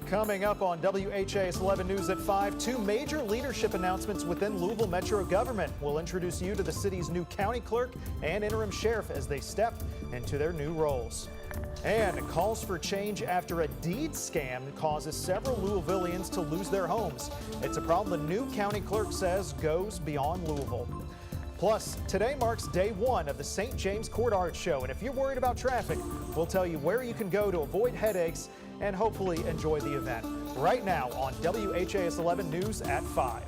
Coming up on WHAS11 News at 5, two major leadership announcements within Louisville Metro government. We'll introduce you to the city's new county clerk and interim sheriff as they step into their new roles. And calls for change after a deed scam causes several Louisvillians to lose their homes. It's a problem the new county clerk says goes beyond Louisville. Plus, today marks day one of the St. James Court Art Show, and if you're worried about traffic, we'll tell you where you can go to avoid headaches and hopefully enjoy the event. Right now on WHAS11 News at 5.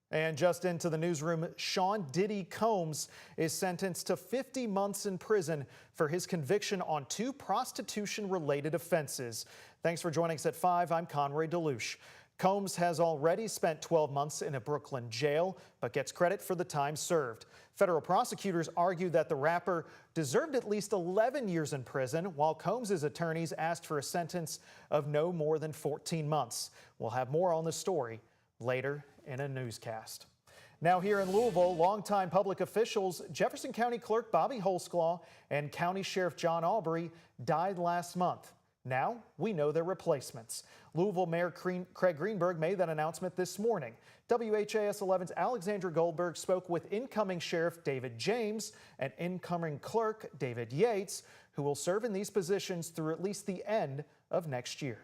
And just into the newsroom, Sean Diddy Combs is sentenced to 50 months in prison for his conviction on two prostitution-related offenses. Thanks for joining us at 5. I'm Conroy DeLuche. Combs has already spent 12 months in a Brooklyn jail, but gets credit for the time served. Federal prosecutors argue that the rapper deserved at least 11 years in prison, while Combs' attorneys asked for a sentence of no more than 14 months. We'll have more on the story later in a newscast. Now here in Louisville, longtime public officials Jefferson County Clerk Bobby Holsclaw and County Sheriff John Aubrey died last month. Now we know their replacements. Louisville Mayor Craig Greenberg made that announcement this morning. WHAS11's Alexandra Goldberg spoke with incoming Sheriff David James and incoming Clerk David Yates, who will serve in these positions through at least the end of next year.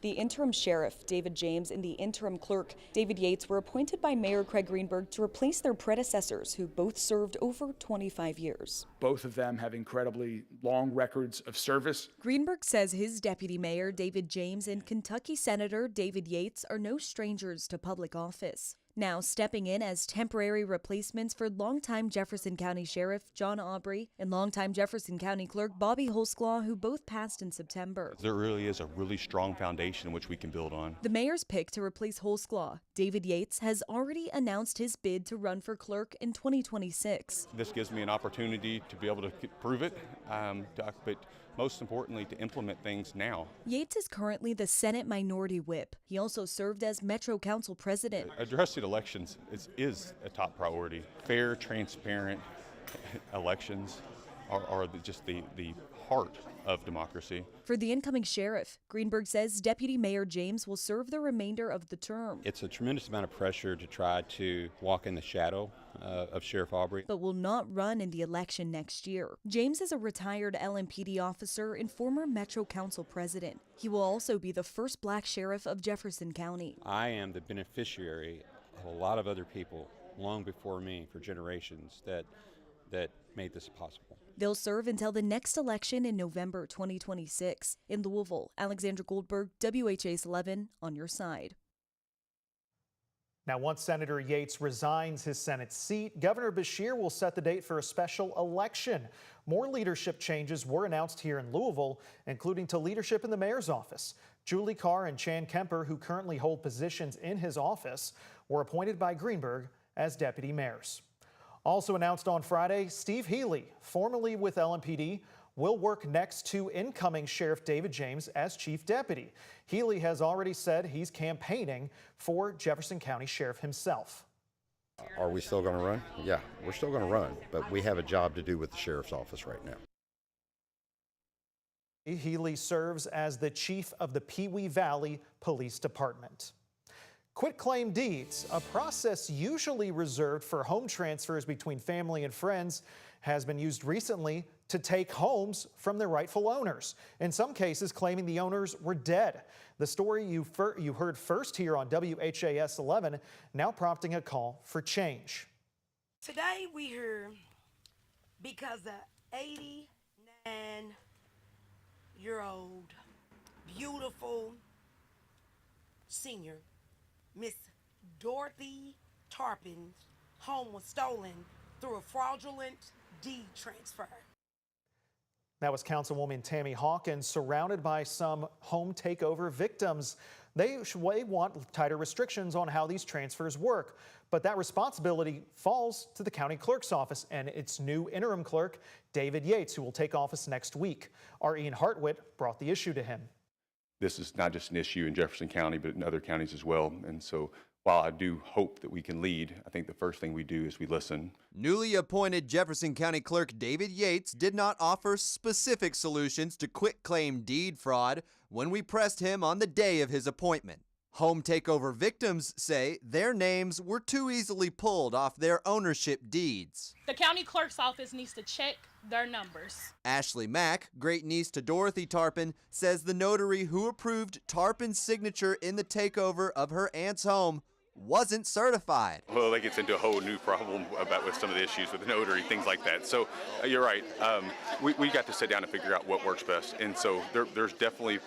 The interim sheriff, David James, and the interim clerk, David Yates, were appointed by Mayor Craig Greenberg to replace their predecessors, who both served over 25 years. Both of them have incredibly long records of service. Greenberg says his deputy mayor, David James, and Kentucky Senator David Yates are no strangers to public office. Now stepping in as temporary replacements for longtime Jefferson County Sheriff John Aubrey and longtime Jefferson County Clerk Bobby Holsclaw, who both passed in September. There really is a really strong foundation in which we can build on. The mayor's pick to replace Holsclaw, David Yates, has already announced his bid to run for clerk in 2026. This gives me an opportunity to be able to prove it, but most importantly, to implement things now. Yates is currently the Senate Minority Whip. He also served as Metro Council President. Addressing elections is a top priority. Fair, transparent elections are just the heart of democracy. For the incoming sheriff, Greenberg says Deputy Mayor James will serve the remainder of the term. It's a tremendous amount of pressure to try to walk in the shadow of Sheriff Aubrey, but will not run in the election next year. James is a retired LMPD officer and former Metro Council president. He will also be the first black sheriff of Jefferson County. I am the beneficiary of a lot of other people long before me for generations that made this possible. They'll serve until the next election in November 2026. In Louisville, Alexandra Goldberg, WHAS11, on your side. Now, once Senator Yates resigns his Senate seat, Governor Beshear will set the date for a special election. More leadership changes were announced here in Louisville, including to leadership in the mayor's office. Julie Carr and Chan Kemper, who currently hold positions in his office, were appointed by Greenberg as deputy mayors. Also announced on Friday, Steve Healy, formerly with LMPD, will work next to incoming Sheriff David James as chief deputy. Healy has already said he's campaigning for Jefferson County Sheriff himself. Are we still going to run? Yeah, we're still going to run, but we have a job to do with the sheriff's office right now. Healy serves as the chief of the Pee Wee Valley Police Department. Quitclaim deeds, a process usually reserved for home transfers between family and friends, has been used recently to take homes from their rightful owners, in some cases claiming the owners were dead. The story you heard first here on WHAS11, now prompting a call for change. Today we hear because the 89-year-old beautiful senior Miss Dorothy Tarpin's home was stolen through a fraudulent deed transfer. That was Councilwoman Tammy Hawkins, surrounded by some home takeover victims. They want tighter restrictions on how these transfers work, but that responsibility falls to the county clerk's office and its new interim clerk, David Yates, who will take office next week. Our Ian Hartwitt brought the issue to him. This is not just an issue in Jefferson County, but in other counties as well. And so while I do hope that we can lead, I think the first thing we do is we listen. Newly appointed Jefferson County Clerk David Yates did not offer specific solutions to quitclaim deed fraud when we pressed him on the day of his appointment. Home takeover victims say their names were too easily pulled off their ownership deeds. The county clerk's office needs to check their numbers. Ashley Mack, great niece to Dorothy Tarpon, says the notary who approved Tarpon's signature in the takeover of her aunt's home wasn't certified. Well, that gets into a whole new problem about with some of the issues with the notary, things like that. So you're right. We got to sit down and figure out what works best. And so there's definitely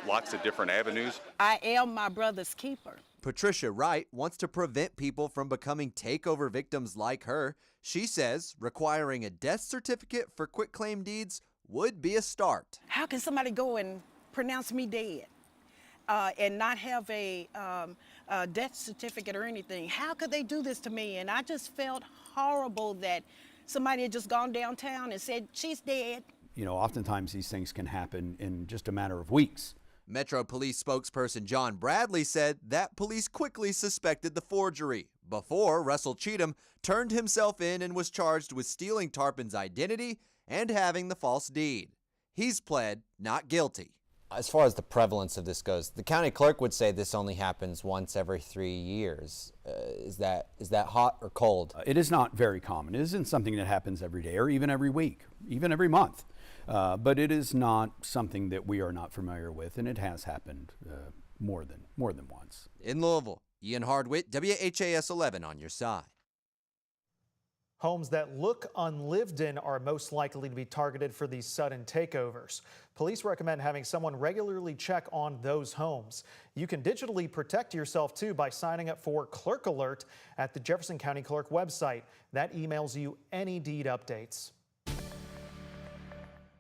lots of different avenues. I am my brother's keeper. Patricia Wright wants to prevent people from becoming takeover victims like her. She says requiring a death certificate for quitclaim deeds would be a start. How can somebody go and pronounce me dead and not have a death certificate or anything? How could they do this to me? And I just felt horrible that somebody had just gone downtown and said, she's dead. You know, oftentimes these things can happen in just a matter of weeks. Metro Police spokesperson John Bradley said that police quickly suspected the forgery before Russell Cheatham turned himself in and was charged with stealing Tarpon's identity and having the false deed. He's pled not guilty. As far as the prevalence of this goes, the county clerk would say this only happens once every 3 years. Is that hot or cold? It is not very common. It isn't something that happens every day or even every week, even every month. But it is not something that we are not familiar with, and it has happened more than once. In Louisville, Ian Hardwick, WHAS 11 on your side. Homes that look unlived in are most likely to be targeted for these sudden takeovers. Police recommend having someone regularly check on those homes. You can digitally protect yourself too by signing up for Clerk Alert at the Jefferson County Clerk website. That emails you any deed updates.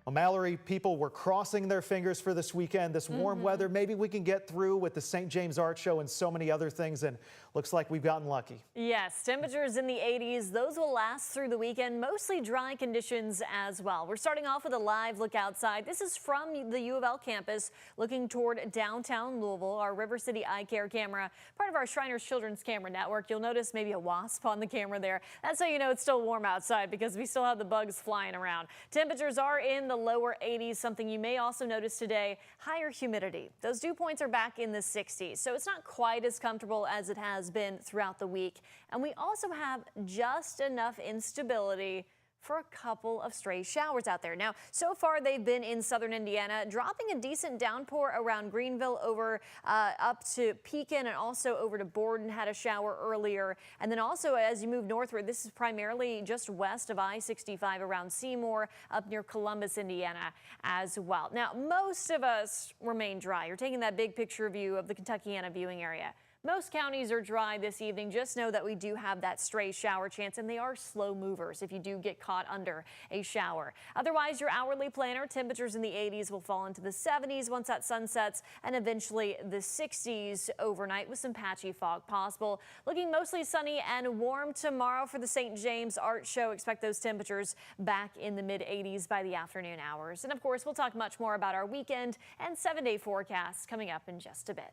Well, Mallory, people were crossing their fingers for this weekend, this warm weather. Maybe we can get through with the St. James Art Show and so many other things, and looks like we've gotten lucky. Yes, temperatures in the 80s. Those will last through the weekend. Mostly dry conditions as well. We're starting off with a live look outside. This is from the U of L campus looking toward downtown Louisville. Our River City Eye Care camera, part of our Shriners Children's Camera Network. You'll notice maybe a wasp on the camera there. That's how you know it's still warm outside, because we still have the bugs flying around. Temperatures are in the lower 80s. Something you may also notice today, higher humidity. Those dew points are back in the 60s, so it's not quite as comfortable as it has been throughout the week. And we also have just enough instability for a couple of stray showers out there. Now, so far they've been in southern Indiana, dropping a decent downpour around Greenville over up to Pekin, and also over to Borden had a shower earlier. And then also as you move northward, this is primarily just west of I-65 around Seymour, up near Columbus, Indiana as well. Now, most of us remain dry. You're taking that big picture view of the Kentuckiana viewing area. Most counties are dry this evening. Just know that we do have that stray shower chance, and they are slow movers if you do get caught under a shower. Otherwise, your hourly planner, temperatures in the 80s will fall into the 70s once that sun sets, and eventually the 60s overnight with some patchy fog possible. Looking mostly sunny and warm tomorrow for the St. James Art Show. Expect those temperatures back in the mid-80s by the afternoon hours. And of course, we'll talk much more about our weekend and 7-day forecasts coming up in just a bit.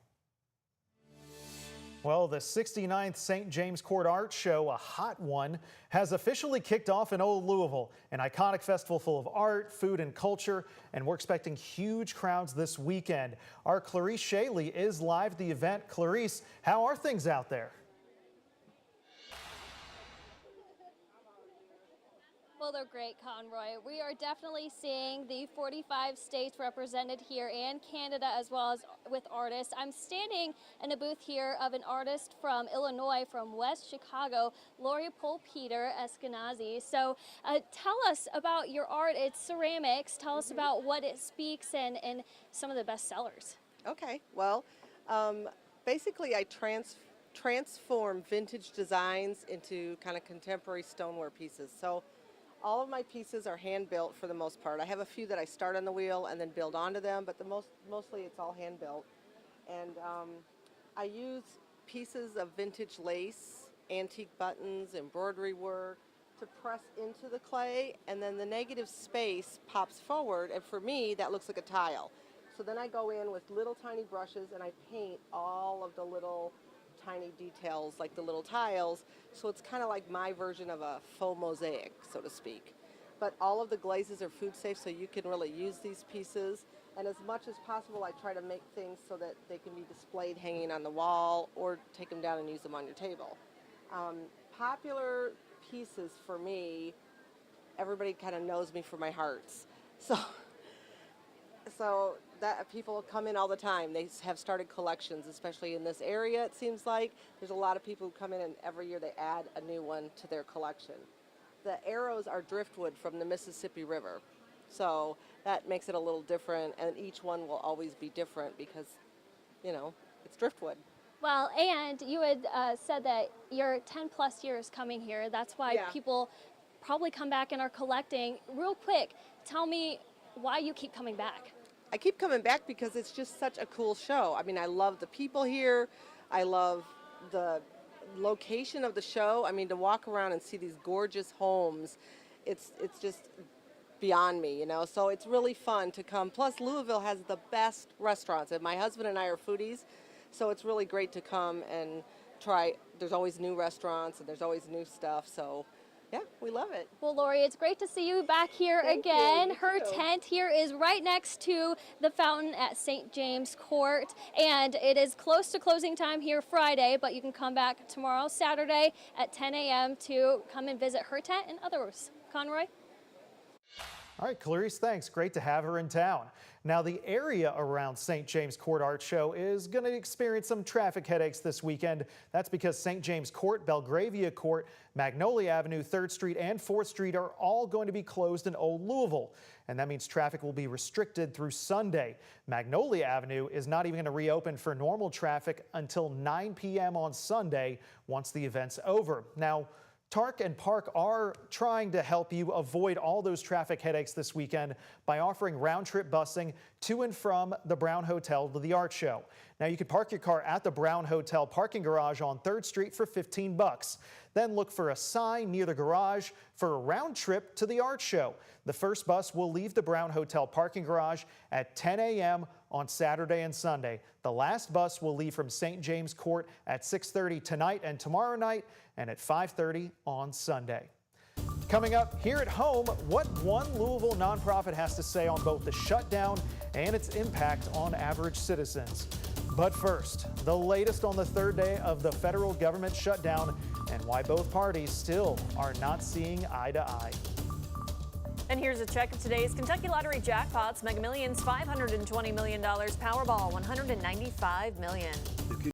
Well, the 69th St. James Court Art Show, a hot one, has officially kicked off in Old Louisville, an iconic festival full of art, food, and culture, and we're expecting huge crowds this weekend. Our Clarice Shaley is live at the event. Clarice, how are things out there? Well, they're great, Conroy. We are definitely seeing the 45 states represented here and Canada, as well as with artists. I'm standing in a booth here of an artist from Illinois, from West Chicago, Lori Peter Eskenazi. So tell us about your art. It's ceramics. Tell us about what it speaks and some of the best sellers. Okay, well, basically I transform vintage designs into kind of contemporary stoneware pieces. So all of my pieces are hand built for the most part. I have a few that I start on the wheel and then build onto them, but mostly it's all hand built. And I use pieces of vintage lace, antique buttons, embroidery work to press into the clay, and then the negative space pops forward, and for me that looks like a tile. So then I go in with little tiny brushes and I paint all of the little tiny details like the little tiles. So it's kind of like my version of a faux mosaic, so to speak. But all of the glazes are food safe, so you can really use these pieces. And as much as possible, I try to make things so that they can be displayed hanging on the wall or take them down and use them on your table. Popular pieces for me, everybody kind of knows me for my hearts. So that people come in all the time. They have started collections, especially in this area, it seems like. There's a lot of people who come in and every year they add a new one to their collection. The arrows are driftwood from the Mississippi River. So that makes it a little different, and each one will always be different because, you know, it's driftwood. Well, and you had said that you're 10 plus years coming here. That's why people probably come back and are collecting. Real quick, tell me why you keep coming back. I keep coming back because it's just such a cool show. I mean, I love the people here. I love the location of the show. I mean, to walk around and see these gorgeous homes, it's just beyond me, you know. So it's really fun to come. Plus, Louisville has the best restaurants, and my husband and I are foodies, so it's really great to come and try. There's always new restaurants and there's always new stuff. So yeah, we love it. Well, Lori, it's great to see you back here again. Her tent here is right next to the fountain at St. James Court, and it is close to closing time here Friday, but you can come back tomorrow, Saturday at 10 a.m. to come and visit her tent and others. Conroy? All right, Clarice, thanks. Great to have her in town. Now, the area around St. James Court Art Show is going to experience some traffic headaches this weekend. That's because St. James Court, Belgravia Court, Magnolia Avenue, 3rd Street, and 4th Street are all going to be closed in Old Louisville. And that means traffic will be restricted through Sunday. Magnolia Avenue is not even going to reopen for normal traffic until 9 p.m. on Sunday once the event's over. Now, TARC and PARC are trying to help you avoid all those traffic headaches this weekend by offering round-trip busing to and from the Brown Hotel to the art show. Now, you can park your car at the Brown Hotel parking garage on 3rd Street for $15. Then look for a sign near the garage for a round trip to the art show. The first bus will leave the Brown Hotel parking garage at 10 a.m. on Saturday and Sunday. The last bus will leave from St. James Court at 6:30 tonight and tomorrow night, and at 5:30 on Sunday. Coming up here at home, what one Louisville nonprofit has to say on both the shutdown and its impact on average citizens. But first, the latest on the third day of the federal government shutdown and why both parties still are not seeing eye to eye. And here's a check of today's Kentucky Lottery jackpots. Mega Millions $520 million, Powerball $195 million.